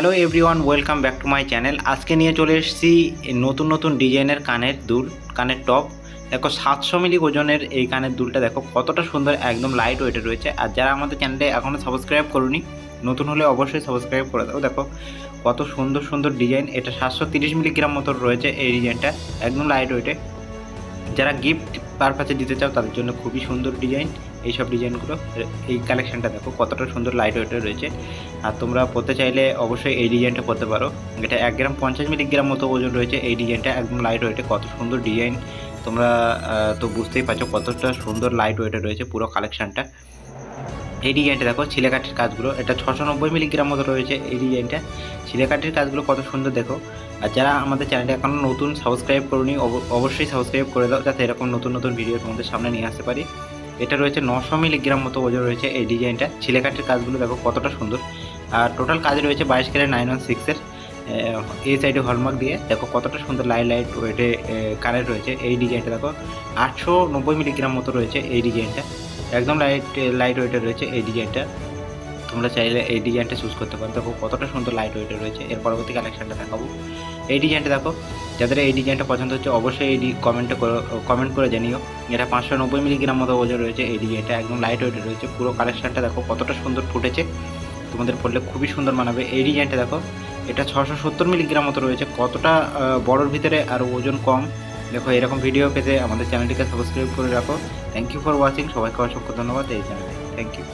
Hello everyone, welcome back to my channel. আজকে নিয়ে চলে এসেছি নতুন নতুন ডিজাইনের কানের দুল, কানের টপ। দেখো 700 মিলি ওজনের এই কানের দুলটা দেখো কতটা সুন্দর, একদম লাইট ওয়েটে রয়েছে। আর যারা আমাদের চ্যানেলে এখনও সাবস্ক্রাইব করুনি, নতুন হলে অবশ্যই সাবস্ক্রাইব করে দাও। দেখো কত সুন্দর সুন্দর ডিজাইন। এটা 730 মিলিগ্রাম মতো রয়েছে এই ডিজাইনটা, একদম লাইট ওয়েটে। যারা গিফট পারপাসে দিতে চাও তাদের জন্য খুবই সুন্দর ডিজাইন এইসব ডিজাইনগুলো। এই কালেকশানটা দেখো কতটা সুন্দর লাইট ওয়েটে রয়েছে। আর তোমরা পরতে চাইলে অবশ্যই এই ডিজাইনটা পরতে পারো। এটা 1 গ্রাম 50 মিলিগ্রাম মতো ওজন রয়েছে এই ডিজাইনটা, একদম লাইট ওয়েটে। কত সুন্দর ডিজাইন, তোমরা তো বুঝতেই পারছো কতটা সুন্দর লাইট ওয়েটে রয়েছে পুরো কালেকশানটা। এই ডিজাইনটা দেখো ছিলেকাঠির কাজগুলো, এটা 690 মিলিগ্রাম মতো রয়েছে এই ডিজাইনটা। ছিলেকাঠির কাজগুলো কত সুন্দর দেখো। আর যারা আমাদের চ্যানেলটা এখনও নতুন সাবস্ক্রাইব করুনি, অবশ্যই সাবস্ক্রাইব করে দাও, যাতে এরকম নতুন নতুন ভিডিও তোমাদের সামনে নিয়ে আসতে পারি। এটা রয়েছে 900 মিলিগ্রাম মতো ওজন রয়েছে এই ডিজাইনটা। ছিলেকাঠির কাজগুলো দেখো কতটা সুন্দর। আর টোটাল কাজ রয়েছে 22 ক্যারেট 916-এর। এই সাইডে হলমার্ক দিয়ে দেখো কতটা সুন্দর লাইট ওয়েটে কানের রয়েছে এই ডিজাইনটা। দেখো 890 মিলিগ্রাম মতো রয়েছে এই ডিজাইনটা, একদম লাইট ওয়েটে রয়েছে এই ডিজাইনটা। তোমরা চাইলে এই ডিজাইনটা চুজ করতে পারো। দেখো কতটা সুন্দর লাইট ওয়েটে রয়েছে। এর পরবর্তী কালেকশানটা দেখাবো। এই ডিজাইনটা দেখো, যাদের এই ডিজাইনটা পছন্দ হচ্ছে অবশ্যই এই কমেন্ট করে জানিও। এটা 590 মিলিগ্রাম মতো ওজন রয়েছে এই ডিজাইনটা, একদম লাইট ওয়েটে রয়েছে। পুরো কালেকশানটা দেখো কতটা সুন্দর ফুটেছে, তোমাদের পরলে খুবই সুন্দর মানাবে। এই ডিজাইনটা দেখো, এটা 670 মিলিগ্রাম মতো রয়েছে, কতটা বড়োর ভিতরে আর ওজন কম। দেখো এরকম ভিডিও পেতে আমাদের চ্যানেলটিকে সাবস্ক্রাইব করে রাখো। Thank you for watching. সবাইকে অসংখ্য ধন্যবাদ এই চ্যানেলে। Thank you.